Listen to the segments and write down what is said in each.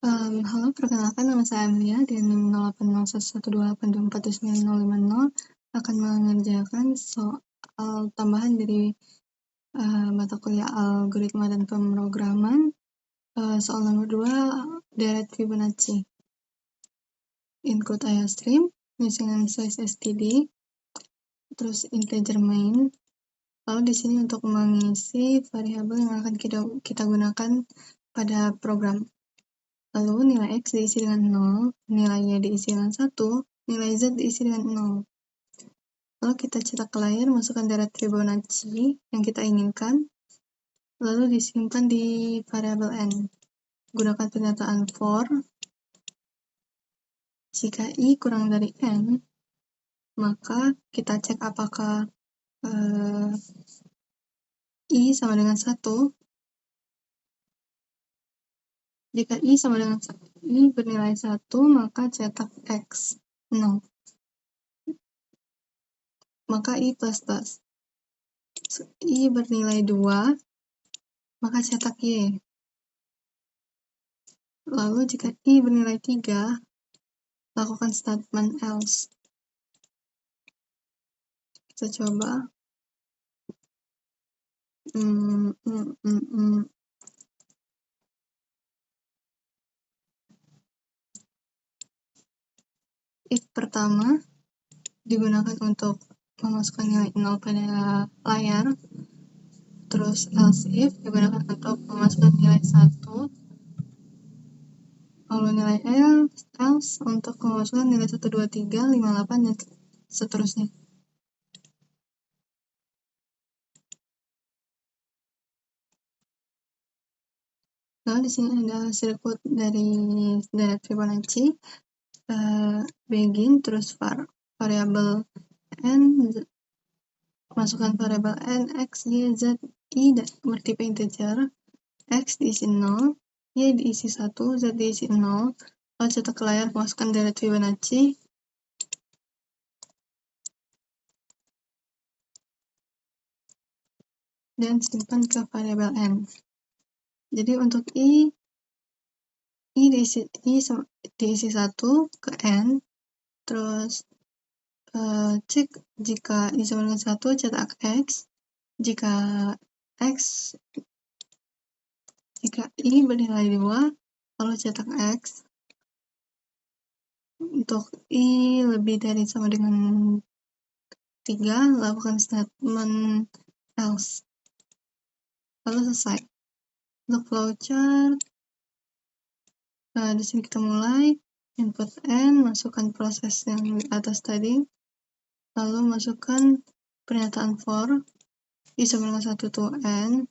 Halo, perkenalkan nama saya Amelia di NIM 080112824950 akan mengerjakan soal tambahan dari mata kuliah algoritma dan pemrograman. Soal nomor 2, deret Fibonacci. Include IOStream using size std, terus integer main. Lalu di sini untuk mengisi variabel yang akan kita gunakan pada program. Lalu nilai X diisi dengan 0, nilai Y diisi dengan 1, nilai Z diisi dengan 0. Lalu kita cetak ke layar, masukkan deret Fibonacci yang kita inginkan, lalu disimpan di variabel N. Gunakan pernyataan for, jika I kurang dari N, maka kita cek apakah I sama dengan 1. Jika I sama dengan I bernilai 1, maka cetak X 0. Maka I plus plus. I bernilai 2, maka cetak Y. Lalu jika I bernilai 3, lakukan statement else. Kita coba. If pertama digunakan untuk memasukkan nilai 0 pada layar. Terus else if digunakan untuk memasukkan nilai 1. Lalu nilai else untuk memasukkan nilai 1, 2, 3, 5, 8, dan seterusnya. Lalu di sini ada sirkuit dari deret Fibonacci. Begin, terus variabel n, masukkan variabel n, x, y, z, i bertipe integer. X diisi 0, y diisi 1, z diisi 0. Lalu cetak ke layar, masukkan deret Fibonacci. Dan simpan ke variabel n. Jadi untuk i diisi 1 ke n. Terus cek jika i sama dengan 1, cetak x. Jika i bernilai 2, lalu cetak x. Untuk i lebih dari sama dengan 3, lakukan statement else. Lalu selesai. Untuk flowchart, di sini kita mulai. Input n, masukkan proses yang di atas tadi. Lalu masukkan pernyataan for, i sama dengan 1 to n.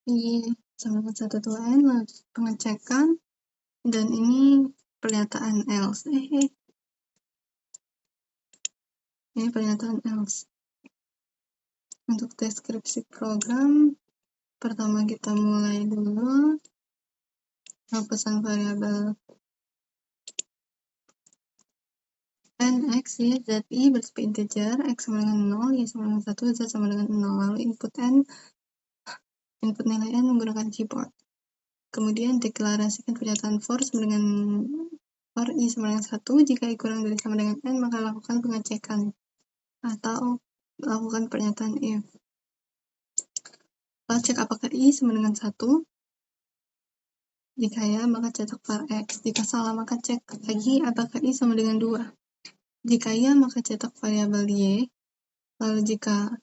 I sama dengan 1 to n, pengecekan, dan ini pernyataan else. Ini pernyataan else. Untuk deskripsi program, pertama kita mulai dulu. Pesan variabel n, x, y, z, i bertipe integer. X sama dengan 0, y sama dengan 1, z sama dengan 0. Lalu input nilai n menggunakan keyboard. Kemudian deklarasikan pernyataan for sama dengan for i sama dengan 1. Jika i kurang dari sama dengan n, maka lakukan pengecekan atau lakukan pernyataan if. Lalu cek apakah i sama dengan 1. Jika ya, maka cetak var x. Jika salah, maka cek lagi apakah i sama dengan 2. Jika ya, maka cetak variabel y. Lalu jika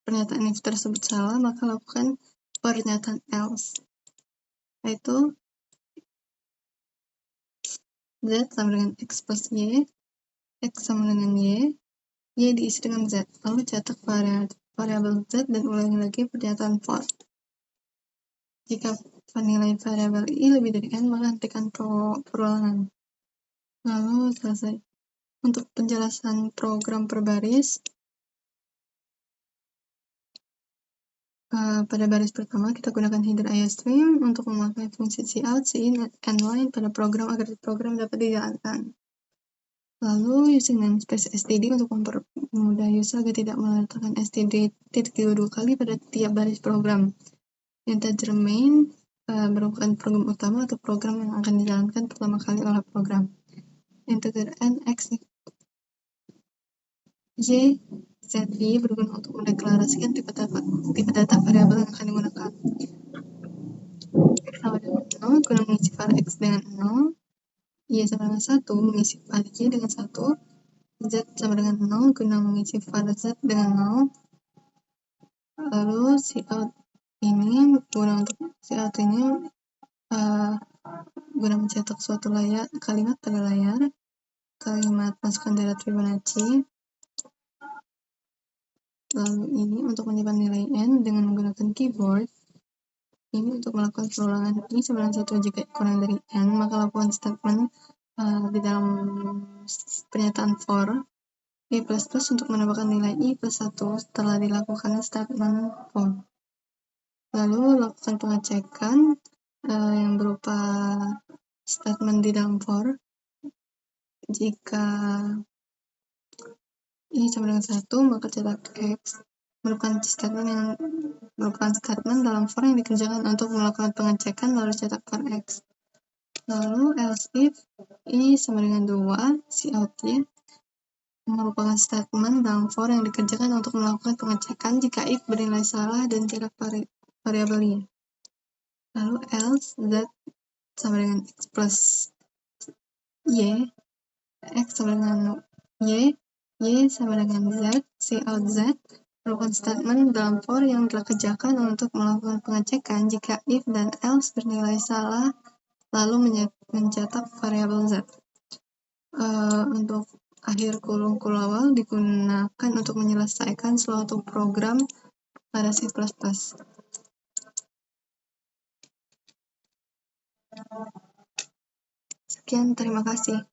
pernyataan if tersebut salah, maka lakukan pernyataan else, yaitu z sama dengan x plus y, x sama dengan y diisi dengan z. Lalu cetak variabel z dan ulangi lagi pernyataan for. Jika nilai variabel i lebih dari n, maka hentikan perulangan. Lalu selesai. Untuk penjelasan program per baris, pada baris pertama kita gunakan header IOStream untuk memakai fungsi cout, cin, and line pada program agar program dapat dijalankan. Lalu using namespace std untuk mempermudah user agar tidak meletakkan std dua kali pada tiap baris program. Integer main merupakan program utama atau program yang akan dijalankan pertama kali oleh program. Integer n, x, y, zi berguna untuk mendeklarasikan tipe data variabel yang akan digunakan. X sama dengan 0 guna mengisi var x dengan 0, y sama dengan 1 mengisi var y dengan 1, z sama dengan 0 guna mengisi var z dengan 0. Lalu cout ini guna mencetak suatu kalimat pada layar. Kalimat masukkan deret Fibonacci. Lalu ini untuk menyimpan nilai n dengan menggunakan keyboard. Ini untuk melakukan perulangan i sama dengan 1. Jika kurang dari n, maka lakukan statement di dalam pernyataan for i++ untuk menambahkan nilai i plus 1 setelah dilakukan statement for. Lalu lakukan pengecekan yang berupa statement di dalam for. Jika i sama dengan 1, maka cetak x merupakan statement dalam for yang dikerjakan untuk melakukan pengecekan lalu cetak var x. Lalu else if i sama dengan 2, cout y merupakan statement dalam for yang dikerjakan untuk melakukan pengecekan jika if bernilai salah dan cetak variabel y. Lalu else z sama dengan x plus y, x sama dengan y sama dengan z, cout z merupakan statement dalam for yang dikerjakan untuk melakukan pengecekan jika if dan else bernilai salah lalu mencetak variabel z. Untuk akhir kurung awal digunakan untuk menyelesaikan suatu program pada C++. Sekian, terima kasih.